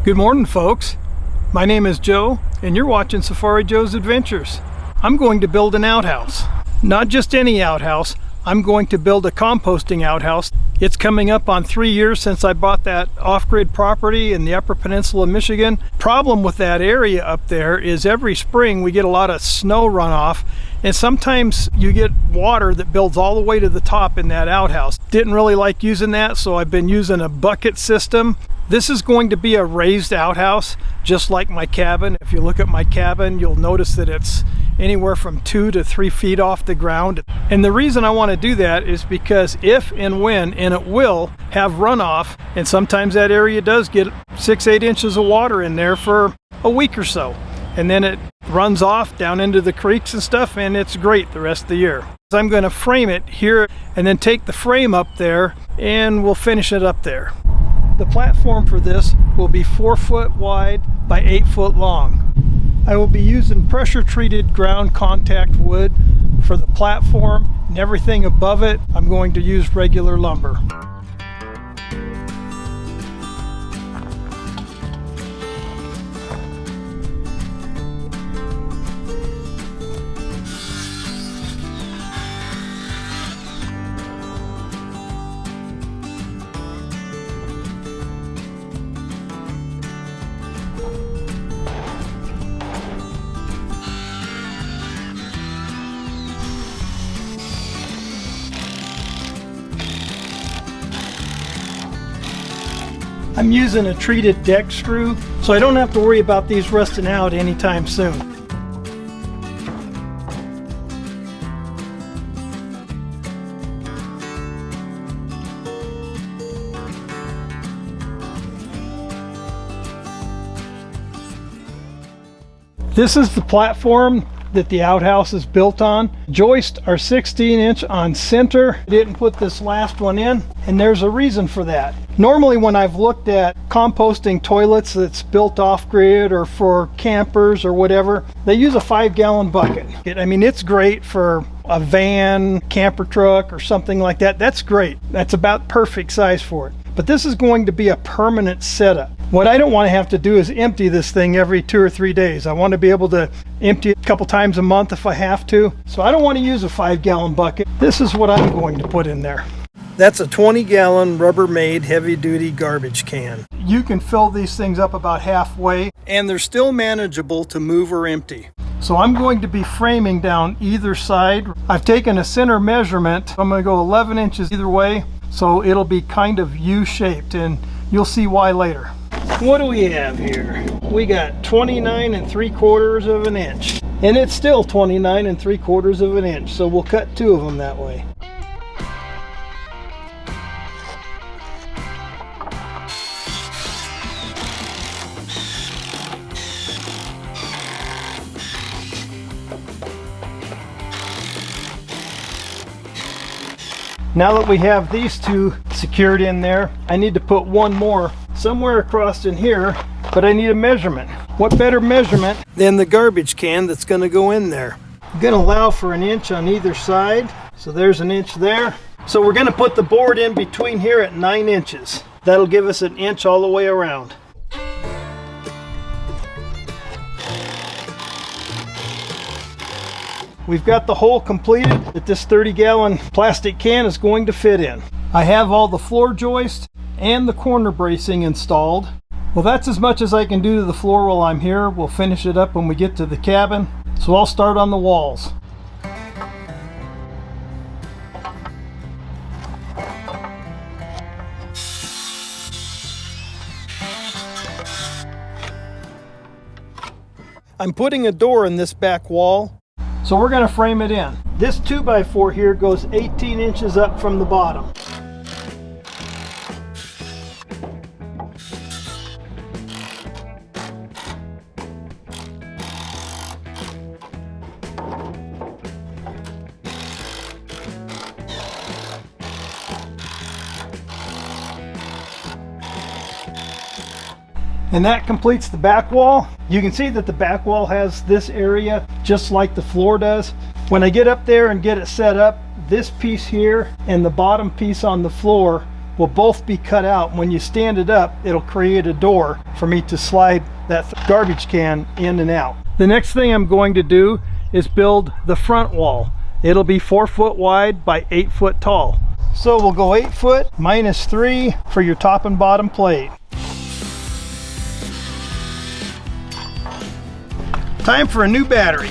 Good morning, folks. My name is Joe, and you're watching Safari Joe's Adventures. I'm going to build an outhouse. Not just any outhouse, I'm going to build a composting outhouse. It's coming up on 3 years since I bought that off-grid property in the Upper Peninsula of Michigan. Problem with that area up there is every spring we get a lot of snow runoff, and sometimes you get water that builds all the way to the top in that outhouse. Didn't really like using that, so I've been using a bucket system. This is going to be a raised outhouse, just like my cabin. If you look at my cabin, you'll notice that it's anywhere from 2 to 3 feet off the ground. And the reason I want to do that is because if and when, and it will, have runoff, and sometimes that area does get 6-8 inches of water in there for a week or so. And then it runs off down into the creeks and stuff, and it's great the rest of the year. So I'm going to frame it here and then take the frame up there, and we'll finish it up there. The platform for this will be 4 foot wide by 8 foot long. I will be using pressure treated ground contact wood for the platform, and everything above it I'm going to use regular lumber. I'm using a treated deck screw, so I don't have to worry about these rusting out anytime soon. This is the platform that the outhouse is built on. Joists are 16-inch on center. I didn't put this last one in, and there's a reason for that. Normally when I've looked at composting toilets that's built off-grid or for campers or whatever, they use a 5-gallon bucket. I mean, it's great for a van, camper truck, or something like that. That's great. That's about perfect size for it. But this is going to be a permanent setup. What I don't want to have to do is empty this thing every 2 or 3 days. I want to be able to empty it a couple times a month if I have to. So I don't want to use a 5-gallon bucket. This is what I'm going to put in there. That's a 20-gallon Rubbermaid heavy-duty garbage can. You can fill these things up about halfway, and they're still manageable to move or empty. So I'm going to be framing down either side. I've taken a center measurement. I'm going to go 11 inches either way, so it'll be kind of U-shaped, and you'll see why later. What do we have here? We got 29 3/4 of an inch, and it's still 29 3/4 of an inch, so we'll cut 2 of them that way. Now that we have these 2 secured in there, I need to put one more somewhere across in here, but I need a measurement. What better measurement than the garbage can that's going to go in there? I'm going to allow for 1 inch on either side, so there's 1 inch there. So we're going to put the board in between here at 9 inches. That'll give us 1 inch all the way around. We've got the hole completed that this 30-gallon plastic can is going to fit in. I have all the floor joists and the corner bracing installed. Well, that's as much as I can do to the floor while I'm here. We'll finish it up when we get to the cabin. So I'll start on the walls. I'm putting a door in this back wall, so we're going to frame it in. This 2x4 here goes 18 inches up from the bottom. And that completes the back wall. You can see that the back wall has this area just like the floor does. When I get up there and get it set up, this piece here and the bottom piece on the floor will both be cut out. When you stand it up, it'll create a door for me to slide that garbage can in and out. The next thing I'm going to do is build the front wall. It'll be 4 foot wide by 8 foot tall. So we'll go 8 foot minus 3 for your top and bottom plate. Time for a new battery.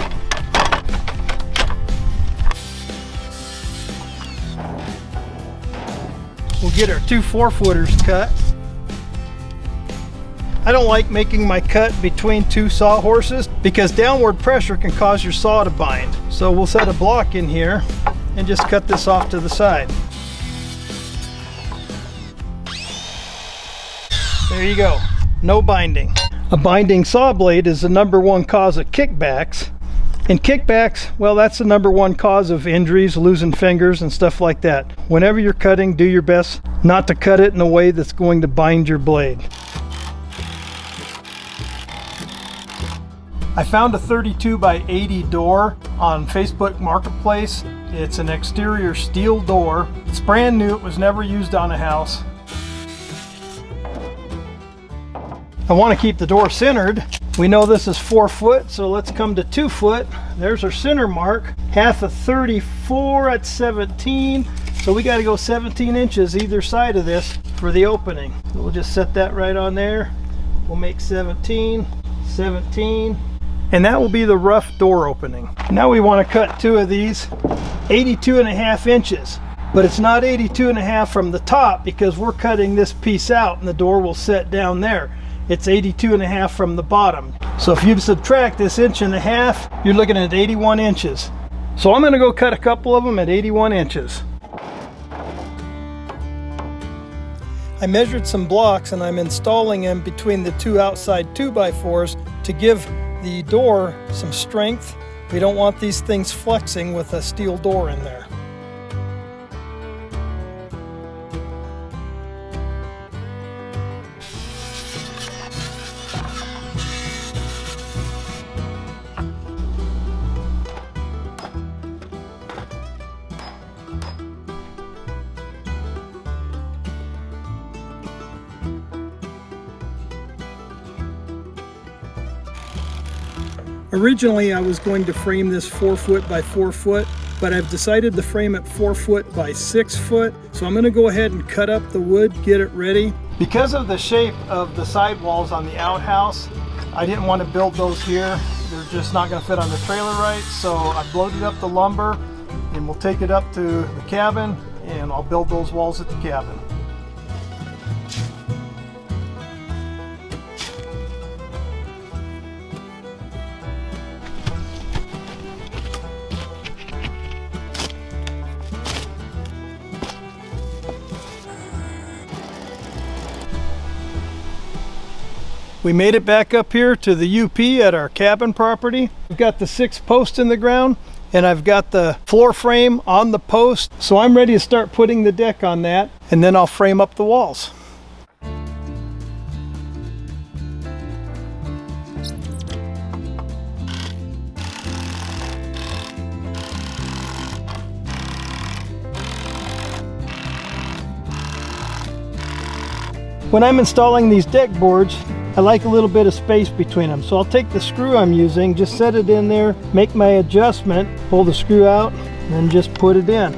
We'll get our 2 4-footers cut. I don't like making my cut between 2 sawhorses because downward pressure can cause your saw to bind. So we'll set a block in here and just cut this off to the side. There you go, no binding. A binding saw blade is the #1 cause of kickbacks. And kickbacks, well, that's the #1 cause of injuries, losing fingers and stuff like that. Whenever you're cutting, do your best not to cut it in a way that's going to bind your blade. I found a 32 by 80 door on Facebook Marketplace. It's an exterior steel door. It's brand new, it was never used on a house. I want to keep the door centered. We know this is 4 foot, so let's come to 2 foot. There's our center mark. Half of 34 at 17. So we got to go 17 inches either side of this for the opening. So we'll just set that right on there. We'll make 17, 17. And that will be the rough door opening. Now we want to cut 2 of these 82.5 inches. But it's not 82.5 from the top because we're cutting this piece out and the door will set down there. It's 82.5 from the bottom. So if you subtract this 1.5 inches, you're looking at 81 inches. So I'm gonna go cut a couple of them at 81 inches. I measured some blocks and I'm installing them between the 2 outside 2x4s to give the door some strength. We don't want these things flexing with a steel door in there. Originally I was going to frame this 4 foot by 4 foot, but I've decided to frame it 4 foot by 6 foot. So I'm going to go ahead and cut up the wood, get it ready. Because of the shape of the sidewalls on the outhouse, I didn't want to build those here. They're just not going to fit on the trailer right. So I loaded up the lumber and we'll take it up to the cabin and I'll build those walls at the cabin. We made it back up here to the UP at our cabin property. We've got the 6 posts in the ground and I've got the floor frame on the post. So I'm ready to start putting the deck on that and then I'll frame up the walls. When I'm installing these deck boards, I like a little bit of space between them. So I'll take the screw I'm using, just set it in there, make my adjustment, pull the screw out, and then just put it in.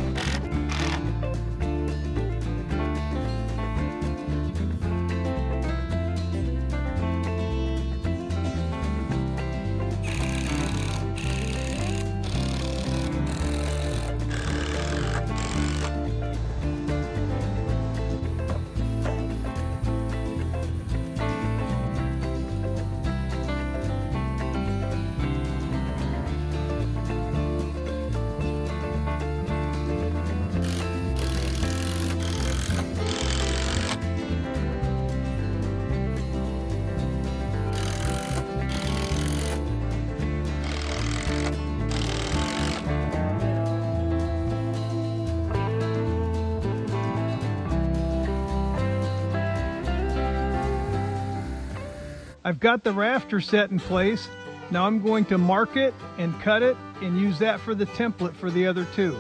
I've got the rafter set in place. Now I'm going to mark it and cut it and use that for the template for the other 2.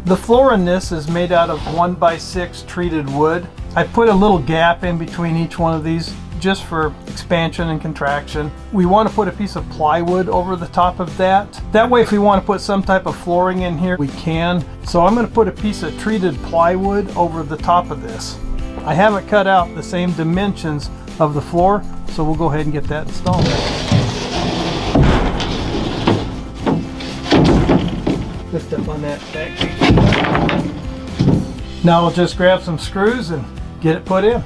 The floor in this is made out of 1x6 treated wood. I put a little gap in between each one of these just for expansion and contraction. We want to put a piece of plywood over the top of that. That way if we want to put some type of flooring in here, we can. So I'm going to put a piece of treated plywood over the top of this. I haven't cut out the same dimensions of the floor, so we'll go ahead and get that installed. Lift up on that back piece. Now I'll just grab some screws and get it put in.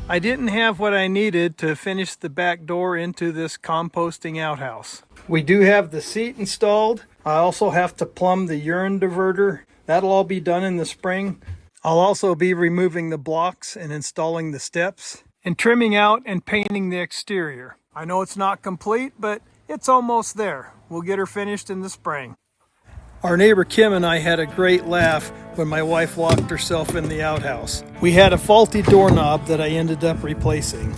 I didn't have what I needed to finish the back door into this composting outhouse. We do have the seat installed. I also have to plumb the urine diverter. That'll all be done in the spring. I'll also be removing the blocks and installing the steps and trimming out and painting the exterior. I know it's not complete, but it's almost there. We'll get her finished in the spring. Our neighbor Kim and I had a great laugh when my wife locked herself in the outhouse. We had a faulty doorknob that I ended up replacing.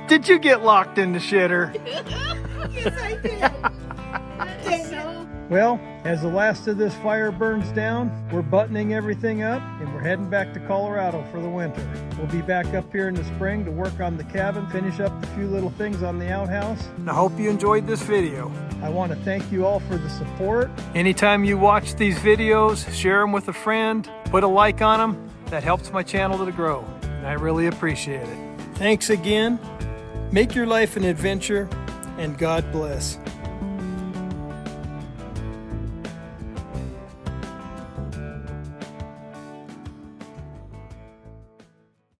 Did you get locked in the shitter? Yes, I did. I didn't know. Well, as the last of this fire burns down, we're buttoning everything up and we're heading back to Colorado for the winter. We'll be back up here in the spring to work on the cabin, finish up a few little things on the outhouse. And I hope you enjoyed this video. I want to thank you all for the support. Anytime you watch these videos, share them with a friend, put a like on them. That helps my channel to grow, and I really appreciate it. Thanks again. Make your life an adventure, and God bless.